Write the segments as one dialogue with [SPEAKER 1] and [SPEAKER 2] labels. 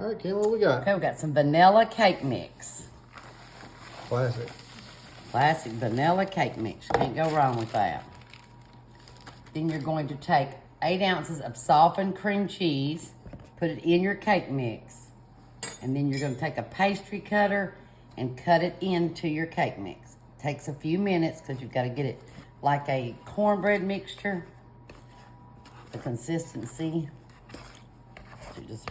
[SPEAKER 1] All right, Kim, what we got?
[SPEAKER 2] Okay, we got some vanilla cake mix.
[SPEAKER 1] Classic.
[SPEAKER 2] Classic vanilla cake mix. Can't go wrong with that. Then you're going to take 8 ounces of softened cream cheese, put it in your cake mix, and then you're going to take a pastry cutter and cut it into your cake mix. Takes a few minutes because you've got to get it like a cornbread mixture, the consistency. So just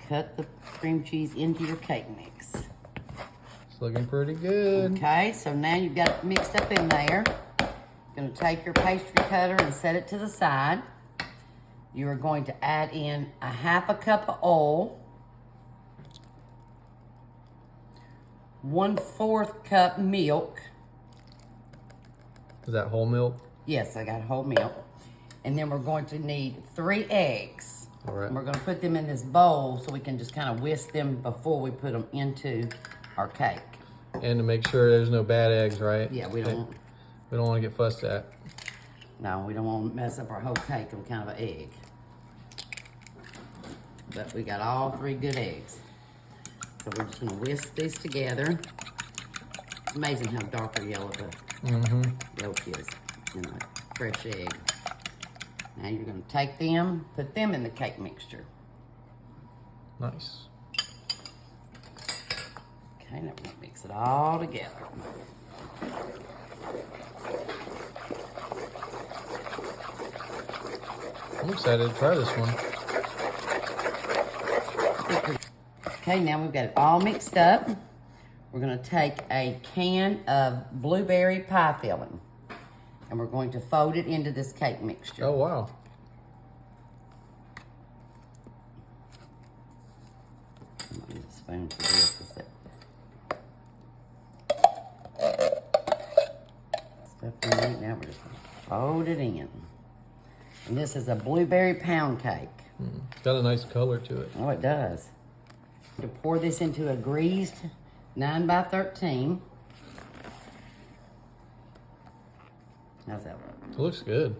[SPEAKER 2] cut the cream cheese into your cake mix.
[SPEAKER 1] It's looking pretty good.
[SPEAKER 2] Okay, so now you've got it mixed up in there. You're gonna take your pastry cutter and set it to the side. You are going to add in a 1/2 cup of oil, 1/4 cup milk.
[SPEAKER 1] Is that whole milk?
[SPEAKER 2] Yes, I got whole milk. And then we're going to need 3 eggs.
[SPEAKER 1] All right.
[SPEAKER 2] And we're gonna put them in this bowl so we can just kind of whisk them before we put them into our cake.
[SPEAKER 1] And to make sure there's no bad eggs, right?
[SPEAKER 2] Yeah, we don't
[SPEAKER 1] want to get fussed at.
[SPEAKER 2] No, we don't want to mess up our whole cake with kind of an egg. But we got all 3 good eggs. So we're just gonna whisk these together. It's amazing how darker yellow the yolk is in a fresh egg. Now you're gonna take them, put them in the cake mixture.
[SPEAKER 1] Nice.
[SPEAKER 2] Okay, now we're gonna mix it all together.
[SPEAKER 1] I'm excited to try this one.
[SPEAKER 2] Okay, now we've got it all mixed up. We're gonna take a can of blueberry pie filling and we're going to fold it into this cake mixture.
[SPEAKER 1] Oh, wow.
[SPEAKER 2] I'm gonna use a spoon for this. Stuff in there. Now we're just gonna fold it in. And this is a blueberry pound cake.
[SPEAKER 1] Got a nice color to it.
[SPEAKER 2] Oh, it does. To pour this into a greased 9x13. How's that look?
[SPEAKER 1] It looks good.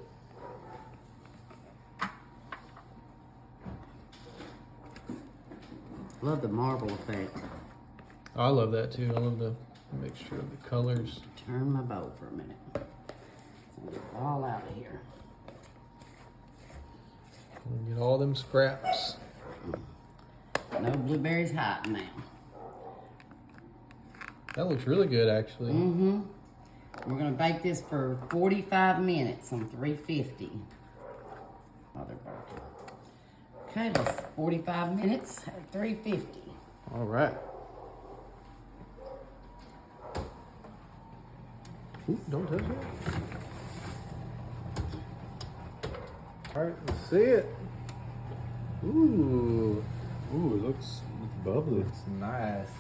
[SPEAKER 2] Love the marble effect.
[SPEAKER 1] I love that too. I love the mixture of the colors.
[SPEAKER 2] Turn my bowl for a minute. Get it all out of here.
[SPEAKER 1] Get all them scraps.
[SPEAKER 2] No blueberries hot now.
[SPEAKER 1] That looks really good, actually.
[SPEAKER 2] We're gonna bake this for 45 minutes on 350. Oh, they're broken. Okay, that's 45 minutes at 350.
[SPEAKER 1] All right. Ooh, don't touch it. All right, let's see it. Ooh.
[SPEAKER 3] Ooh, it looks bubbly.
[SPEAKER 1] Looks nice.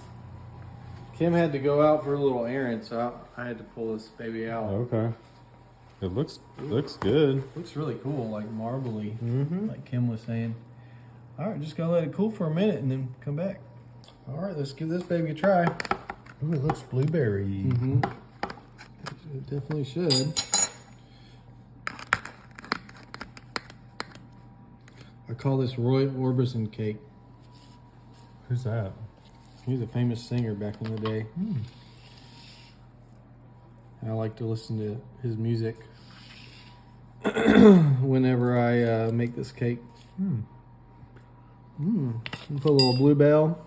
[SPEAKER 1] Kim had to go out for a little errand, so I had to pull this baby out.
[SPEAKER 3] Okay. It looks good.
[SPEAKER 1] Looks really cool, like marbly,
[SPEAKER 3] Mm-hmm.
[SPEAKER 1] like Kim was saying. All right, just gotta let it cool for a minute and then come back. All right, let's give this baby a try.
[SPEAKER 3] Ooh, it looks blueberry.
[SPEAKER 1] Mm-hmm. It definitely should. I call this Roy Orbison cake.
[SPEAKER 3] Who's that?
[SPEAKER 1] He was a famous singer back in the day. And I like to listen to his music whenever I make this cake. Put a little bluebell.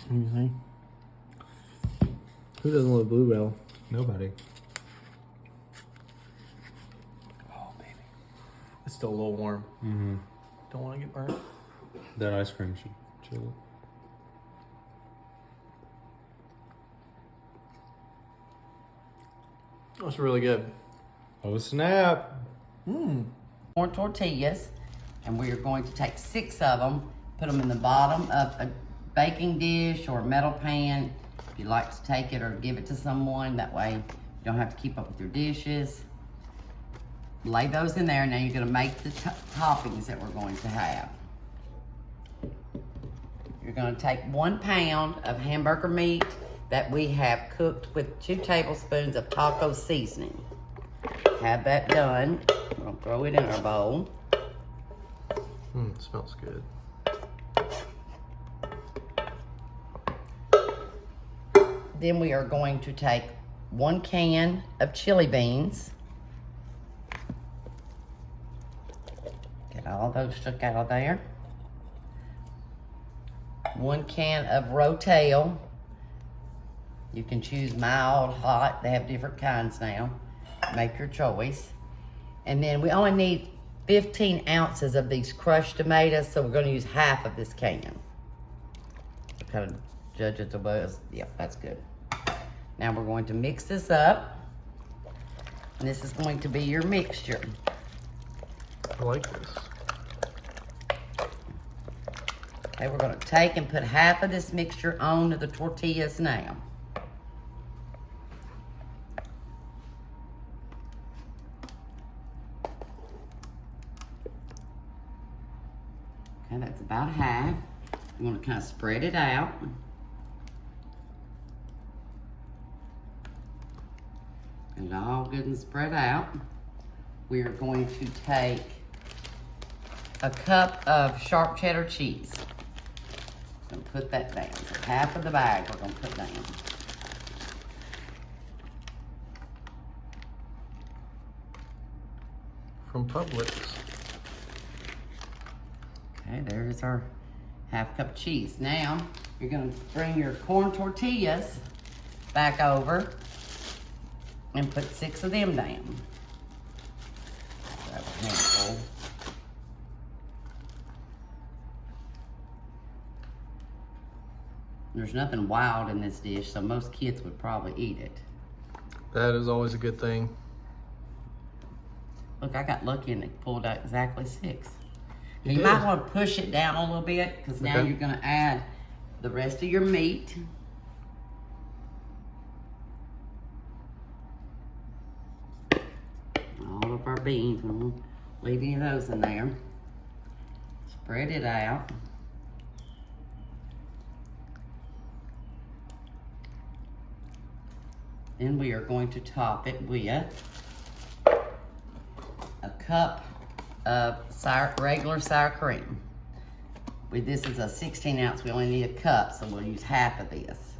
[SPEAKER 1] Let me see. Who doesn't love bluebell?
[SPEAKER 3] Nobody.
[SPEAKER 1] Oh, baby. It's still a little warm.
[SPEAKER 3] Mm-hmm.
[SPEAKER 1] Don't want to get burnt.
[SPEAKER 3] That ice cream should chill it.
[SPEAKER 1] That's really good.
[SPEAKER 3] Oh, snap.
[SPEAKER 2] More tortillas, and we are going to take 6 of them, put them in the bottom of a baking dish or a metal pan. If you like to take it or give it to someone, that way you don't have to keep up with your dishes. Lay those in there. Now you're gonna make the toppings that we're going to have. You're gonna take 1 pound of hamburger meat that we have cooked with 2 tablespoons of taco seasoning. Have that done. We're gonna throw it in our bowl.
[SPEAKER 1] It smells good.
[SPEAKER 2] Then we are going to take 1 can of chili beans. Get all those shook out of there. 1 can of rotel. You can choose mild, hot. They have different kinds now. Make your choice. And then we only need 15 ounces of these crushed tomatoes, so we're going to use half of this can. Kind of judge it to buzz. Yep, that's good. Now we're going to mix this up. And this is going to be your mixture.
[SPEAKER 1] I like this.
[SPEAKER 2] Okay, we're going to take and put half of this mixture onto the tortillas now. Okay, that's about half. I'm going to kind of spread it out. Get it all good and spread out. We are going to take a cup of sharp cheddar cheese. Gonna put that down. So half of the bag we're gonna put down.
[SPEAKER 1] From Publix.
[SPEAKER 2] Okay, there's our half cup of cheese. Now, you're gonna bring your corn tortillas back over and put 6 of them down. That's a handful. There's nothing wild in this dish, so most kids would probably eat it.
[SPEAKER 1] That is always a good thing.
[SPEAKER 2] Look, I got lucky and it pulled out exactly 6.
[SPEAKER 1] You
[SPEAKER 2] You
[SPEAKER 1] did.
[SPEAKER 2] might want to push it down a little bit because now
[SPEAKER 1] Okay.
[SPEAKER 2] you're going to add the rest of your meat. All of our beans. We won't leave any of those in there. Spread it out. Then we are going to top it with a cup of regular sour cream. This is a 16 ounce, we only need a cup, so we'll use half of this.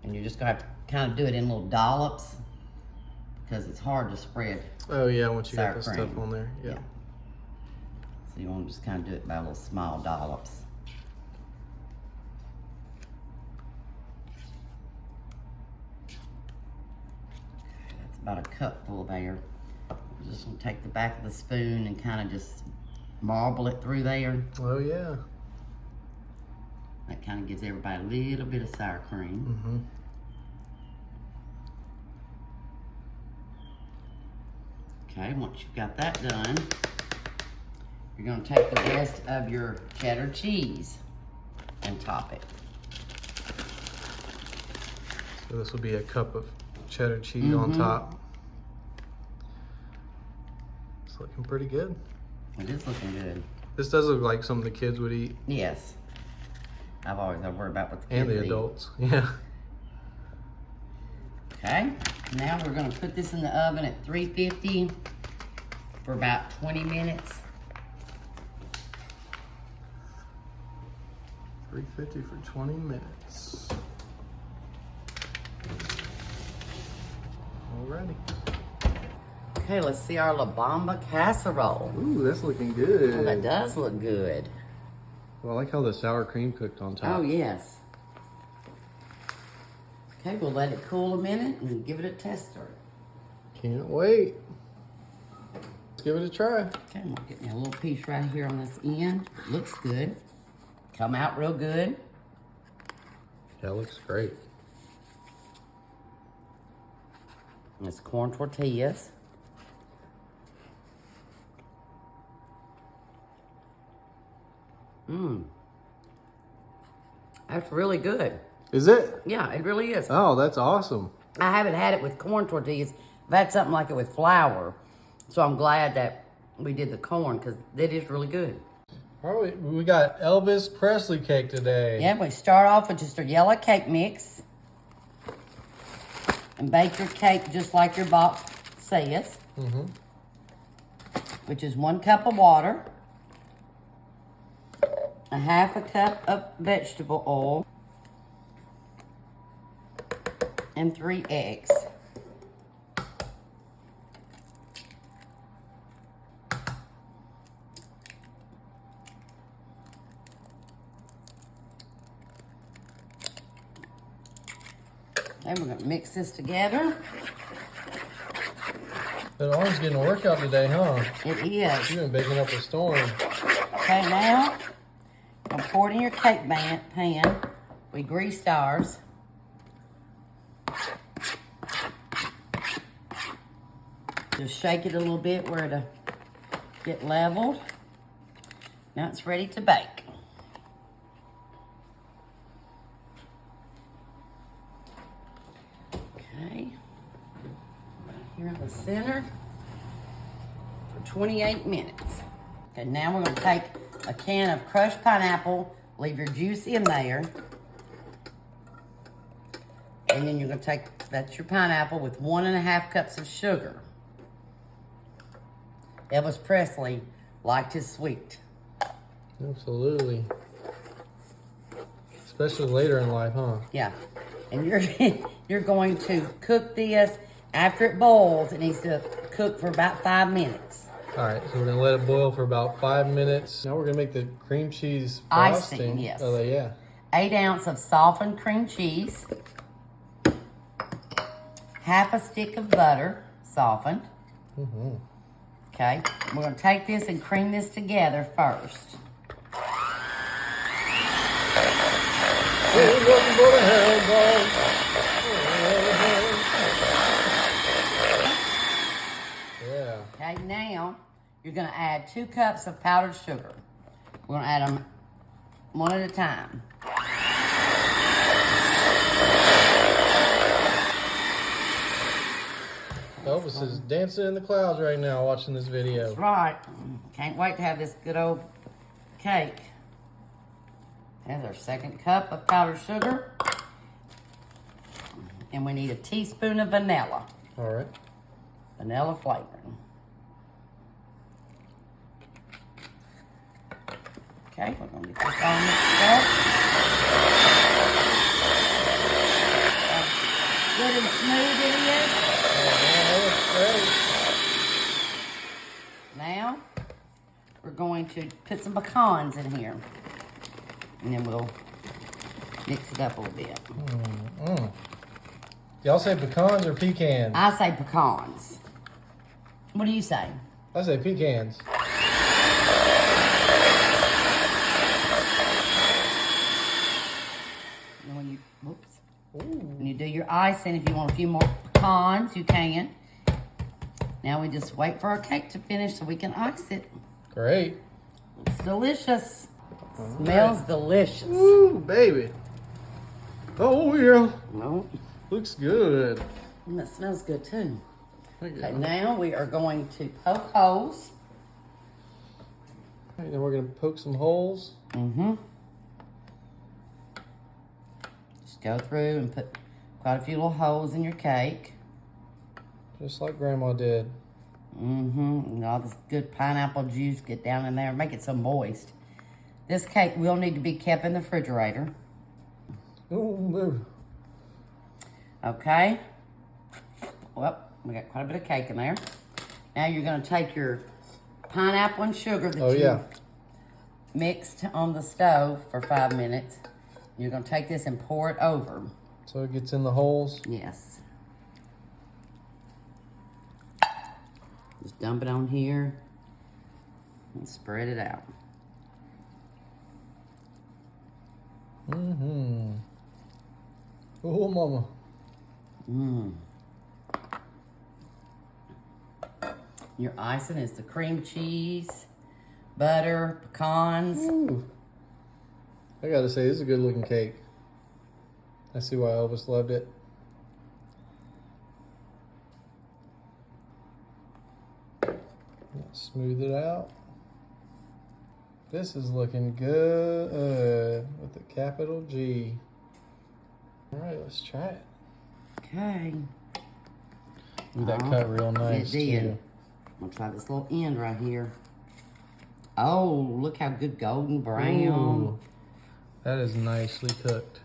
[SPEAKER 2] And you're just gonna have to kind of do it in little dollops because it's hard to spread.
[SPEAKER 1] Oh yeah, once you
[SPEAKER 2] Sour
[SPEAKER 1] got the
[SPEAKER 2] cream.
[SPEAKER 1] stuff on there. Yeah.
[SPEAKER 2] So you want to just kind of do it by little small dollops. That's about a cupful there. We're just gonna take the back of the spoon and kind of just marble it through there.
[SPEAKER 1] Oh yeah.
[SPEAKER 2] That kind of gives everybody a little bit of sour cream.
[SPEAKER 1] Mm-hmm.
[SPEAKER 2] Okay, once you've got that done, you're gonna take the rest of your cheddar cheese and top it.
[SPEAKER 1] So this will be a cup of cheddar cheese on top. It's looking pretty good.
[SPEAKER 2] It is looking good.
[SPEAKER 1] This does look like something the kids would eat.
[SPEAKER 2] Yes. I've always worried about what the kids
[SPEAKER 1] And the
[SPEAKER 2] eat.
[SPEAKER 1] adults. Yeah.
[SPEAKER 2] Okay, now we're gonna put this in the oven at 350 for about 20 minutes.
[SPEAKER 1] 350 for 20 minutes. Alrighty.
[SPEAKER 2] Okay, let's see our La Bamba casserole.
[SPEAKER 1] Ooh, that's looking good.
[SPEAKER 2] Oh, that does look good.
[SPEAKER 1] Well, I like how the sour cream cooked on top.
[SPEAKER 2] Oh, yes. Okay, we'll let it cool a minute and give it a tester.
[SPEAKER 1] Can't wait. Let's give it a try.
[SPEAKER 2] Okay, I'm gonna get me a little piece right here on this end. Looks good. Come out real good.
[SPEAKER 1] That looks great.
[SPEAKER 2] And it's corn tortillas. Mmm. That's really good.
[SPEAKER 1] Is it?
[SPEAKER 2] Yeah, it really is.
[SPEAKER 1] Oh, that's awesome.
[SPEAKER 2] I haven't had it with corn tortillas. I've had something like it with flour. So I'm glad that we did the corn because it is really good.
[SPEAKER 1] All right, we got Elvis Presley cake today.
[SPEAKER 2] Yeah, we start off with just a yellow cake mix. And bake your cake just like your box says. Which is 1 cup of water. A half a cup of vegetable oil. and 3 eggs. And we're gonna mix this together.
[SPEAKER 1] That arm's getting a workout today, huh?
[SPEAKER 2] It is.
[SPEAKER 1] You've been baking up a storm.
[SPEAKER 2] Okay, now, I'm pour it in your cake pan. We greased ours. Just shake it a little bit where it'll get leveled. Now it's ready to bake. Okay, right here in the center for 28 minutes. Okay, now we're gonna take a can of crushed pineapple, leave your juice in there. And then you're gonna take, that's your pineapple with 1.5 cups of sugar. Elvis Presley liked his sweet.
[SPEAKER 1] Absolutely. Especially later in life, huh?
[SPEAKER 2] Yeah. And you're going to cook this after it boils. It needs to cook for about 5 minutes.
[SPEAKER 1] All right, so we're gonna let it boil for about 5 minutes. Now we're gonna make the cream cheese
[SPEAKER 2] Icing,
[SPEAKER 1] frosting.
[SPEAKER 2] yes.
[SPEAKER 1] Oh, yeah.
[SPEAKER 2] 8 ounces of softened cream cheese. 1/2 stick of butter, softened.
[SPEAKER 1] Mm-hmm.
[SPEAKER 2] Okay, we're gonna take this and cream this together first.
[SPEAKER 1] Yeah.
[SPEAKER 2] Okay, now you're gonna add 2 cups of powdered sugar. We're gonna add them one at a time.
[SPEAKER 1] Elvis is dancing in the clouds right now watching this video.
[SPEAKER 2] That's right. Can't wait to have this good old cake. There's our 2nd cup of powdered sugar. And we need a teaspoon of vanilla.
[SPEAKER 1] All right.
[SPEAKER 2] Vanilla flavoring. Okay, we're gonna get this all mixed up. Good and smooth it is. Now, we're going to put some pecans in here. And then we'll mix it up a little bit.
[SPEAKER 1] Y'all say pecans or pecans?
[SPEAKER 2] I say pecans. What do you say?
[SPEAKER 1] I say pecans.
[SPEAKER 2] And when you, whoops. When you do your icing, if you want a few more pecans, you can. Now we just wait for our cake to finish so we can ice it.
[SPEAKER 1] Great.
[SPEAKER 2] Looks delicious. Smells delicious.
[SPEAKER 1] Ooh, baby. Oh, yeah.
[SPEAKER 2] No,
[SPEAKER 1] Looks good.
[SPEAKER 2] that smells good too.
[SPEAKER 1] Thank you.
[SPEAKER 2] Okay, now we are going to poke holes.
[SPEAKER 1] All right, then we're going to poke some holes.
[SPEAKER 2] Mm-hmm. Just go through and put quite a few little holes in your cake.
[SPEAKER 1] Just like Grandma did.
[SPEAKER 2] Mm-hmm. And all this good pineapple juice get down in there. Make it so moist. This cake will need to be kept in the refrigerator.
[SPEAKER 1] Oh, baby.
[SPEAKER 2] Okay. Well, we got quite a bit of cake in there. Now you're going to take your pineapple and sugar that you mixed on the stove for 5 minutes. You're going to take this and pour it over.
[SPEAKER 1] So it gets in the holes.
[SPEAKER 2] Yes. Just dump it on here and spread it out.
[SPEAKER 1] Mm-hmm. Oh, mama.
[SPEAKER 2] Mmm. Your icing is the cream cheese, butter, pecans.
[SPEAKER 1] Ooh. I gotta say, this is a good looking cake. I see why Elvis loved it. Smooth it out. This is looking good with the capital G. All right, let's try it.
[SPEAKER 2] Okay.
[SPEAKER 1] Ooh, that cut real nice
[SPEAKER 2] It did.
[SPEAKER 1] too.
[SPEAKER 2] I'm gonna try this little end right here. Oh, look how good golden brown.
[SPEAKER 1] Ooh, that is nicely cooked.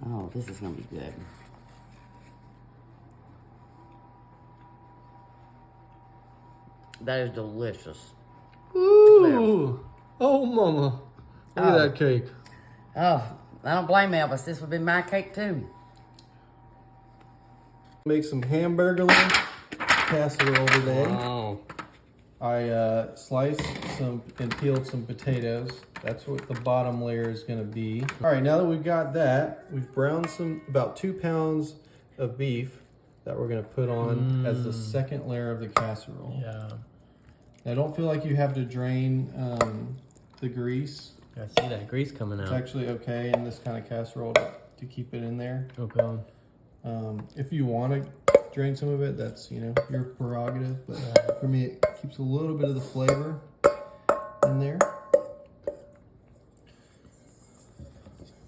[SPEAKER 2] Oh, this is gonna be good. That is delicious.
[SPEAKER 1] Ooh. Oh, mama. Look at
[SPEAKER 2] Oh.
[SPEAKER 1] that cake.
[SPEAKER 2] Oh, I don't blame Elvis. This would be my cake too.
[SPEAKER 1] Make some hamburger casserole today.
[SPEAKER 3] Wow.
[SPEAKER 1] I sliced some and peeled some potatoes. That's what the bottom layer is gonna be. All right, now that we've got that, we've browned about 2 pounds of beef that we're gonna put on as the second layer of the casserole.
[SPEAKER 4] Yeah.
[SPEAKER 1] Now, don't feel like you have to drain the grease.
[SPEAKER 4] I see that grease coming
[SPEAKER 1] It's
[SPEAKER 4] out.
[SPEAKER 1] actually okay in this kind of casserole to keep it in there.
[SPEAKER 4] Okay.
[SPEAKER 1] If you want to drain some of it, that's, your prerogative. But for me, it keeps a little bit of the flavor in there.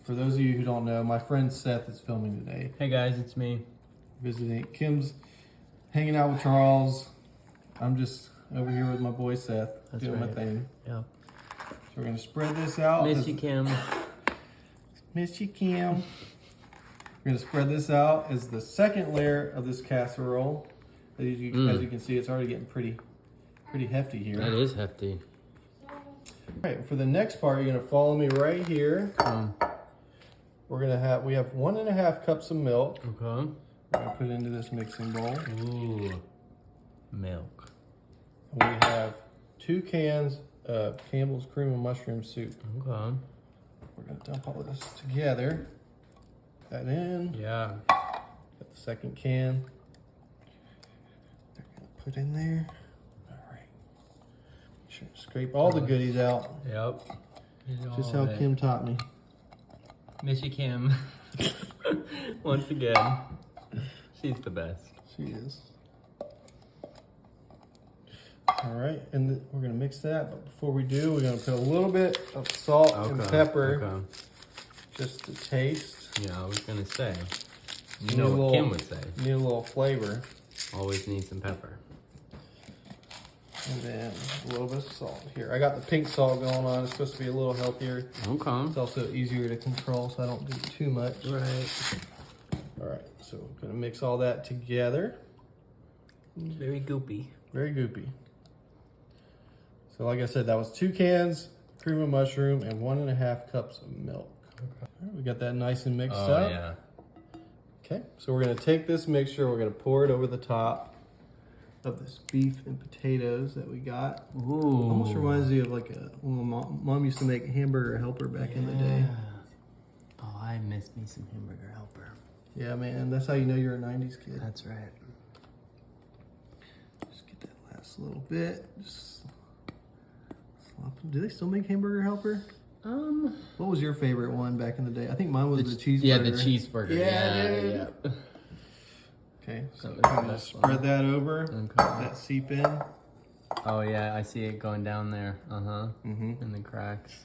[SPEAKER 1] For those of you who don't know, my friend Seth is filming today.
[SPEAKER 4] Hey guys, it's me.
[SPEAKER 1] Visiting. Kim's hanging out with Charles. I'm just over here with my boy Seth,
[SPEAKER 4] That's
[SPEAKER 1] doing my
[SPEAKER 4] right.
[SPEAKER 1] thing.
[SPEAKER 4] Yeah.
[SPEAKER 1] So we're going to spread this out.
[SPEAKER 4] Miss you, Kim.
[SPEAKER 1] Miss you, Kim. We're going to spread this out as the second layer of this casserole. As you can see, it's already getting pretty hefty here.
[SPEAKER 4] That is hefty.
[SPEAKER 1] All right, for the next part, you're going to follow me right here. We have 1.5 cups of milk.
[SPEAKER 4] Okay.
[SPEAKER 1] We're going to put it into this mixing bowl.
[SPEAKER 4] Ooh. Milk.
[SPEAKER 1] We have 2 cans of Campbell's cream and mushroom soup.
[SPEAKER 4] Okay.
[SPEAKER 1] We're going to dump all of this together. That in.
[SPEAKER 4] Yeah.
[SPEAKER 1] Got the second can. They're going to put in there. All right. Make sure to scrape all the goodies out.
[SPEAKER 4] Yep.
[SPEAKER 1] Just how Kim taught me.
[SPEAKER 4] Miss you, Kim. Once again. She's the best.
[SPEAKER 1] She is. All right, and we're gonna mix that, but before we do, we're gonna put a little bit of salt and pepper,
[SPEAKER 4] Okay.
[SPEAKER 1] just to taste.
[SPEAKER 4] Yeah, I was gonna say. You
[SPEAKER 1] Need
[SPEAKER 4] know
[SPEAKER 1] a
[SPEAKER 4] what
[SPEAKER 1] little-
[SPEAKER 4] Kim would say.
[SPEAKER 1] Need a little flavor,
[SPEAKER 4] Always need some pepper.
[SPEAKER 1] and then a little bit of salt here. I got the pink salt going on. It's supposed to be a little healthier.
[SPEAKER 4] Okay.
[SPEAKER 1] It's also easier to control, so I don't do too much.
[SPEAKER 4] Right.
[SPEAKER 1] All right, so I'm gonna mix all that together.
[SPEAKER 4] Very goopy.
[SPEAKER 1] Very goopy. So like I said, that was 2 cans, cream of mushroom, and 1.5 cups of milk. Okay. All right, we got that nice and mixed
[SPEAKER 4] Oh,
[SPEAKER 1] up.
[SPEAKER 4] yeah.
[SPEAKER 1] Okay, so we're gonna take this mixture, we're gonna pour it over the top of this beef and potatoes that we got.
[SPEAKER 4] Ooh.
[SPEAKER 1] Almost reminds you of like when mom used to make hamburger helper back in the day.
[SPEAKER 4] Oh, I miss me some hamburger helper.
[SPEAKER 1] Yeah, man, that's how you know you're a 90s kid.
[SPEAKER 4] That's right.
[SPEAKER 1] Just get that last little bit. Just slop. Do they still make hamburger helper? What was your favorite one back in the day? I think mine was the cheeseburger.
[SPEAKER 4] Yeah, the cheeseburger.
[SPEAKER 1] Yeah, dude.
[SPEAKER 4] Yeah.
[SPEAKER 1] Okay, so
[SPEAKER 4] That was
[SPEAKER 1] I'm
[SPEAKER 4] the
[SPEAKER 1] gonna
[SPEAKER 4] best
[SPEAKER 1] spread that over.
[SPEAKER 4] Okay.
[SPEAKER 1] Let that seep in.
[SPEAKER 4] Oh yeah, I see it going down there. In the cracks.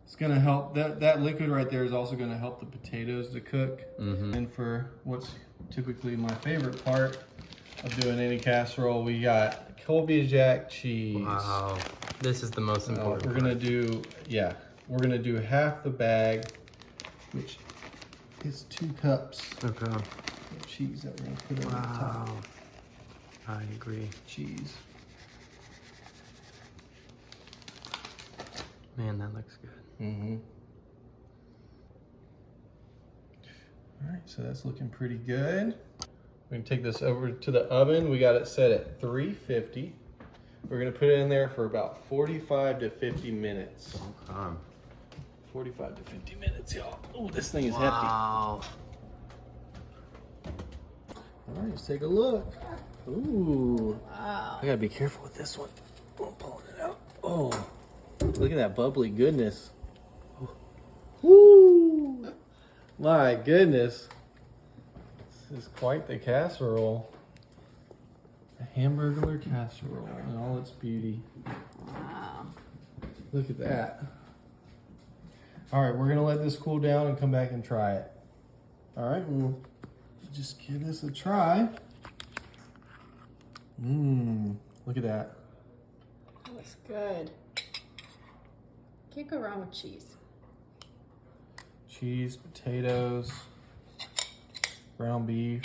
[SPEAKER 1] It's gonna help. That liquid right there is also gonna help the potatoes to cook. And for what's typically my favorite part of doing any casserole, we got Colby Jack cheese.
[SPEAKER 4] Wow, this is the most important.
[SPEAKER 1] We're gonna do half the bag, which is 2 cups
[SPEAKER 4] Okay.
[SPEAKER 1] of cheese that we're gonna put over the top.
[SPEAKER 4] Wow. I agree.
[SPEAKER 1] Cheese.
[SPEAKER 4] Man, that looks good.
[SPEAKER 1] All right, so that's looking pretty good. We're gonna take this over to the oven. We got it set at 350. We're gonna put it in there for about 45 to 50 minutes.
[SPEAKER 4] Okay.
[SPEAKER 1] 45 to 50 minutes, y'all. Oh, this thing is hefty.
[SPEAKER 4] Wow.
[SPEAKER 1] All right, let's take a look. Ooh. Wow. I gotta be careful with this one. I'm pulling it out. Oh, look at that bubbly goodness. Woo! My goodness. This is quite the casserole. A hamburger casserole in all its beauty.
[SPEAKER 2] Wow.
[SPEAKER 1] Look at that. All right, we're gonna let this cool down and come back and try it. All right, we'll just give this a try. Look at that.
[SPEAKER 5] That looks good. Can't go wrong with cheese.
[SPEAKER 1] cheese, potatoes, ground beef.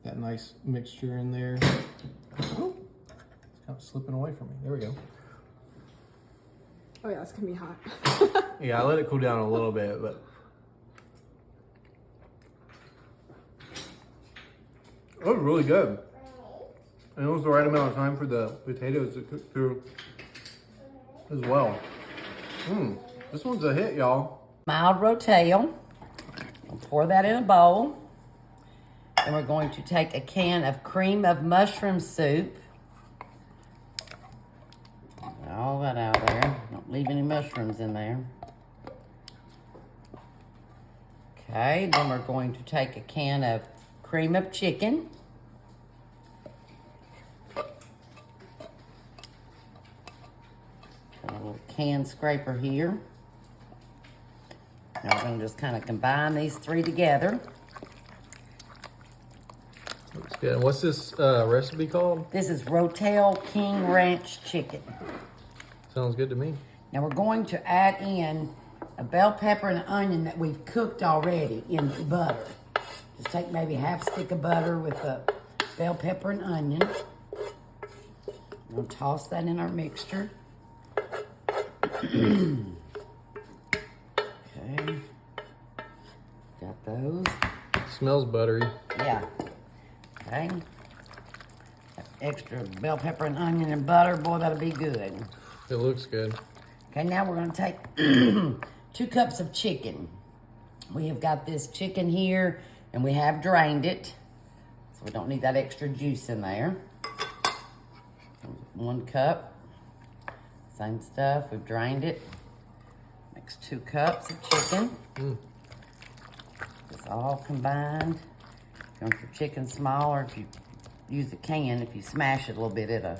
[SPEAKER 1] That nice mixture in there. Oh, it's kind of slipping away from me. There we go.
[SPEAKER 5] Oh yeah, it's gonna be hot.
[SPEAKER 1] Yeah, I let it cool down a little bit, but it was really good. And it was the right amount of time for the potatoes to cook through as well. This one's a hit, y'all.
[SPEAKER 2] Mild rotel. We'll pour that in a bowl. And we're going to take a can of cream of mushroom soup. Get all that out there. Don't leave any mushrooms in there. Okay, then we're going to take a can of cream of chicken. Got a little can scraper here. Now we're going to just kind of combine these three together.
[SPEAKER 1] Looks good. What's this recipe called?
[SPEAKER 2] This is Rotel King Ranch chicken.
[SPEAKER 1] Sounds good to me.
[SPEAKER 2] Now we're going to add in a bell pepper and an onion that we've cooked already in the butter. Just take maybe half stick of butter with a bell pepper and onion. We'll toss that in our mixture. Okay. Got those.
[SPEAKER 1] Smells buttery.
[SPEAKER 2] Yeah. Okay. That extra bell pepper and onion and butter, boy, that'll be good.
[SPEAKER 1] It looks good.
[SPEAKER 2] Okay, now we're gonna take 2 cups of chicken. We have got this chicken here and we have drained it. So we don't need that extra juice in there. 1 cup. Same stuff, we've drained it. Makes 2 cups of chicken. It's all combined. If you want your chicken smaller, if you use a can, if you smash it a little bit, it'll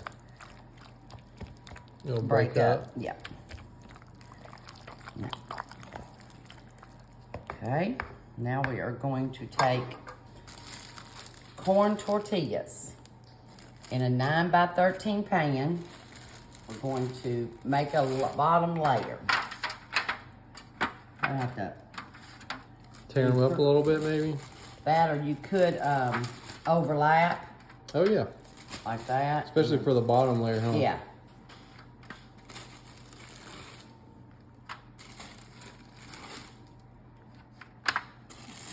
[SPEAKER 2] break up. Yeah. Okay, now we are going to take corn tortillas in a 9x13 pan. We're going to make a bottom layer. I have to
[SPEAKER 1] Tear them up a little bit, maybe?
[SPEAKER 2] that, or you could overlap
[SPEAKER 1] Oh, yeah.
[SPEAKER 2] like that.
[SPEAKER 1] Especially for the bottom layer, huh?
[SPEAKER 2] Yeah.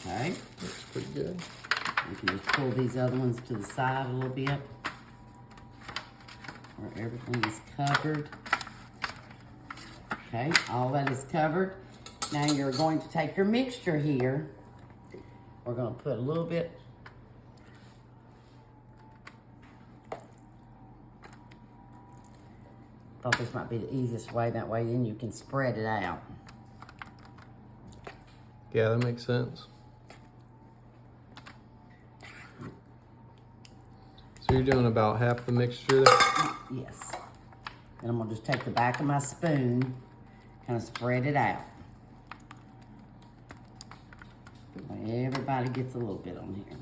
[SPEAKER 2] Okay.
[SPEAKER 1] Looks pretty good.
[SPEAKER 2] You can just pull these other ones to the side a little bit, where everything is covered. Okay, all that is covered. Now you're going to take your mixture here. We're going to put a little bit. Thought this might be the easiest way. That way then you can spread it out.
[SPEAKER 1] Yeah, that makes sense. So you're doing about half the mixture there?
[SPEAKER 2] Yes. Then I'm going to just take the back of my spoon, kind of spread it out. Everybody gets a little bit on here.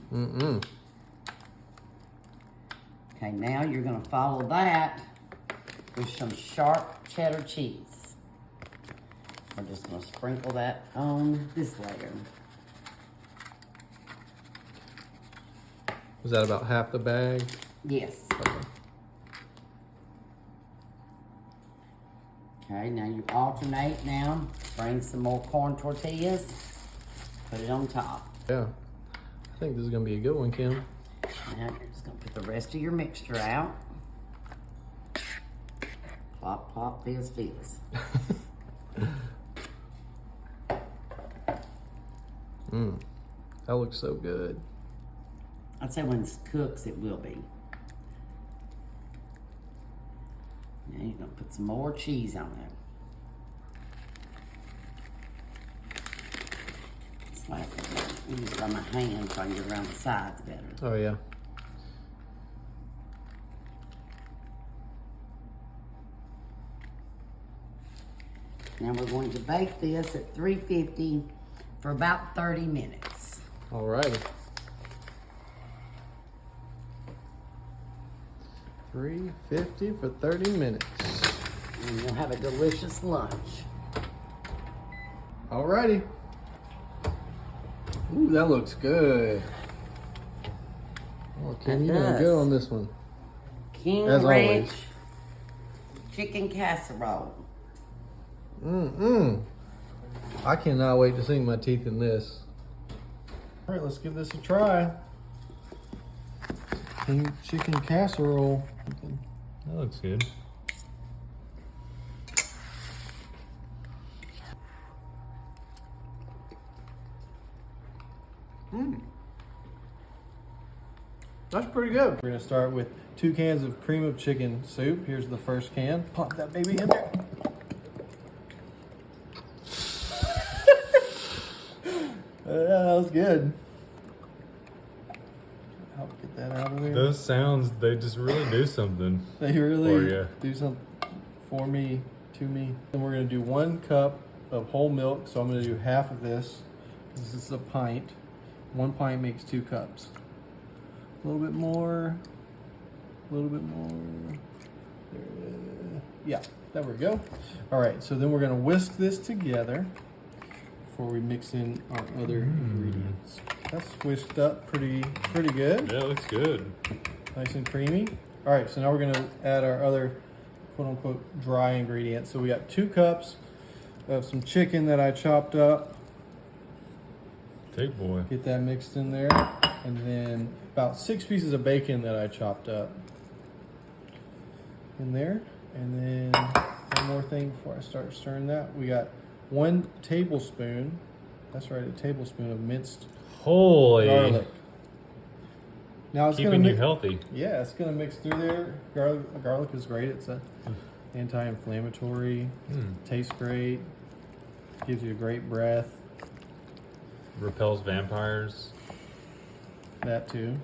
[SPEAKER 2] Okay, now you're going to follow that with some sharp cheddar cheese. We're just going to sprinkle that on this layer.
[SPEAKER 1] Was that about half the bag?
[SPEAKER 2] Yes. Okay, now you alternate now. Bring some more corn tortillas. Put it on top.
[SPEAKER 1] Yeah. I think this is going to be a good one, Kim.
[SPEAKER 2] Now you're just going to put the rest of your mixture out. Plop, plop, fizz, fizz.
[SPEAKER 1] That looks so good.
[SPEAKER 2] I'd say when it cooks, it will be. Now you're going to put some more cheese on there. It's like, I use it on my hand so I can get around the sides better.
[SPEAKER 1] Oh, yeah.
[SPEAKER 2] Now we're going to bake this at 350 for about 30 minutes.
[SPEAKER 1] All righty. $3.50 for 30 minutes.
[SPEAKER 2] And you'll have a delicious lunch.
[SPEAKER 1] Alrighty. Ooh, that looks good. Oh, Kim, you're doing good on this one.
[SPEAKER 2] King
[SPEAKER 1] As
[SPEAKER 2] Ranch
[SPEAKER 1] always.
[SPEAKER 2] chicken casserole.
[SPEAKER 1] I cannot wait to sink my teeth in this. All right, let's give this a try. Chicken casserole.
[SPEAKER 3] That looks good.
[SPEAKER 1] That's pretty good. We're gonna start with 2 cans of cream of chicken soup. Here's the first can. Pop that baby in there. That was good. Help get that out of there.
[SPEAKER 3] Those sounds, they just really do something.
[SPEAKER 1] They really
[SPEAKER 3] For ya.
[SPEAKER 1] do something for me, to me. And we're gonna do 1 cup of whole milk. So I'm gonna do half of this. This is a pint. 1 pint makes 2 cups. A little bit more. A little bit more. Yeah, there we go. All right, so then we're gonna whisk this together before we mix in our other ingredients. That's whisked up pretty good.
[SPEAKER 3] Yeah, it looks good.
[SPEAKER 1] Nice and creamy. All right, so now we're gonna add our other quote unquote dry ingredients. So we got 2 cups of some chicken that I chopped up.
[SPEAKER 3] Take boy.
[SPEAKER 1] Get that mixed in there. And then about 6 pieces of bacon that I chopped up in there. And then one more thing before I start stirring that. We got 1 tablespoon, that's right, a tablespoon of minced
[SPEAKER 3] Holy.
[SPEAKER 1] garlic. Now it's
[SPEAKER 3] Keeping
[SPEAKER 1] gonna
[SPEAKER 3] you healthy.
[SPEAKER 1] Yeah, it's gonna mix through there. Garlic is great. It's a anti-inflammatory. Tastes great. Gives you a great breath.
[SPEAKER 3] Repels vampires.
[SPEAKER 1] That too.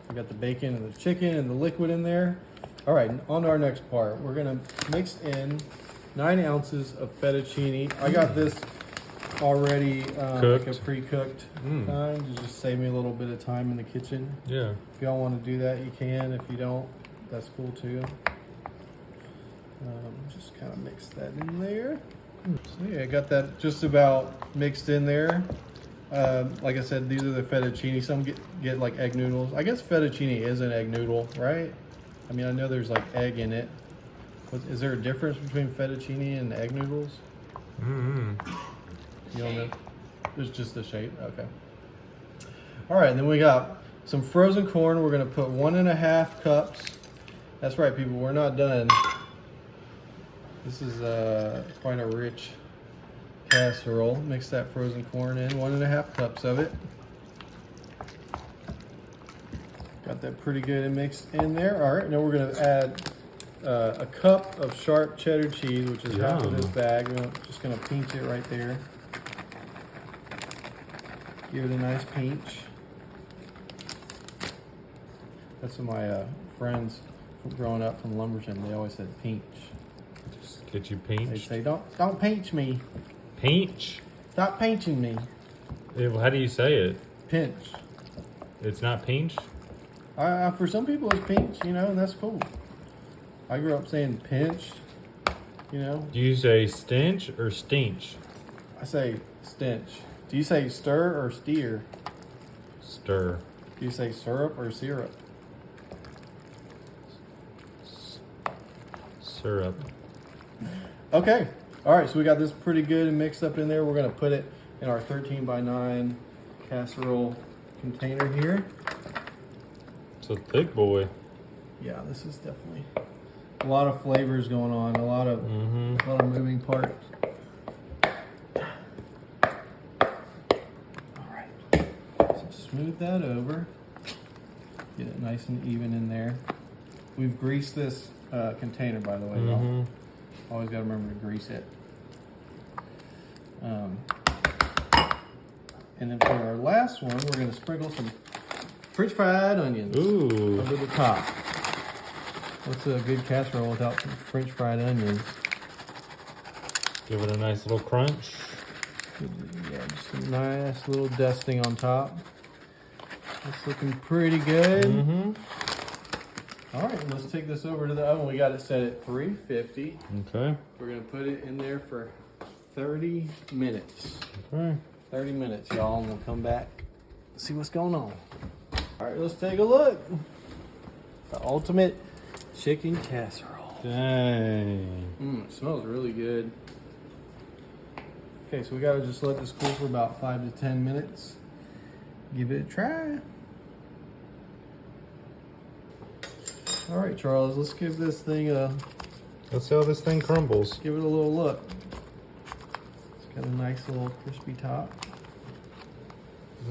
[SPEAKER 1] We got the bacon and the chicken and the liquid in there. All right, on to our next part. We're gonna mix in 9 ounces of fettuccine. I got this already like a pre-cooked kind to just save me a little bit of time in the kitchen.
[SPEAKER 3] Yeah.
[SPEAKER 1] If y'all want to do that, you can. If you don't, that's cool too. Just kind of mix that in there. So yeah, I got that just about mixed in there. Like I said, these are the fettuccine. Some get like egg noodles. I guess fettuccine is an egg noodle, right? I mean, I know there's like egg in it. Is there a difference between fettuccine and egg noodles? You don't know? It's just the shape. Okay. All right, then we got some frozen corn. We're gonna put 1.5 cups. That's right, people. We're not done. This is quite a rich casserole. Mix that frozen corn in. 1.5 cups of it. Got that pretty good and mixed in there. All right, now we're gonna add a cup of sharp cheddar cheese, which is half of this bag. We're just gonna pinch it right there. Give it a nice pinch. That's what my friends from growing up from Lumberton, they always said pinch.
[SPEAKER 3] Just get you
[SPEAKER 1] They
[SPEAKER 3] pinched.
[SPEAKER 1] say, don't pinch me.
[SPEAKER 3] Pinch?
[SPEAKER 1] Stop pinching me.
[SPEAKER 3] How do you say it?
[SPEAKER 1] Pinch.
[SPEAKER 3] It's not pinch?
[SPEAKER 1] For some people it's pinch, you know, and that's cool. I grew up saying pinch, you know.
[SPEAKER 3] Do you say stench or stench?
[SPEAKER 1] I say stench. Do you say stir or steer?
[SPEAKER 3] Stir.
[SPEAKER 1] Do you say syrup or syrup?
[SPEAKER 3] Syrup.
[SPEAKER 1] Okay. All right, so we got this pretty good and mixed up in there. We're going to put it in our 13x9 casserole container here.
[SPEAKER 3] It's a thick boy.
[SPEAKER 1] Yeah, this is definitely a lot of flavors going on, a lot of moving parts. All right, so smooth that over. Get it nice and even in there. We've greased this container, by the way, y'all. Always got to remember to grease it. And then for our last one, we're going to sprinkle some French fried onions over the top. What's a good casserole without some French fried onions?
[SPEAKER 3] Give it a nice little crunch.
[SPEAKER 1] Yeah, just a nice little dusting on top. It's looking pretty good. All right, let's take this over to the oven. We got it set at 350.
[SPEAKER 3] Okay.
[SPEAKER 1] We're gonna put it in there for 30 minutes.
[SPEAKER 3] Okay.
[SPEAKER 1] 30 minutes, y'all, and we'll come back and see what's going on. All right, let's take a look. The ultimate chicken casserole.
[SPEAKER 3] Dang.
[SPEAKER 1] It smells really good. Okay, so we gotta just let this cool for about 5 to 10 minutes. Give it a try. All right, Charles, let's give this thing
[SPEAKER 3] Let's see how this thing crumbles.
[SPEAKER 1] give it a little look. It's got a nice little crispy top.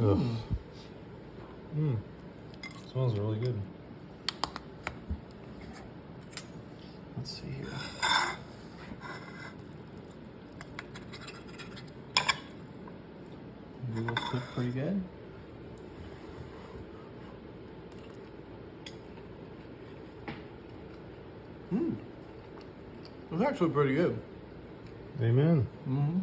[SPEAKER 3] Ugh. Smells really good.
[SPEAKER 1] Let's see here. Noodles cook pretty good. It's actually pretty good.
[SPEAKER 3] Amen.
[SPEAKER 1] Mm-hmm.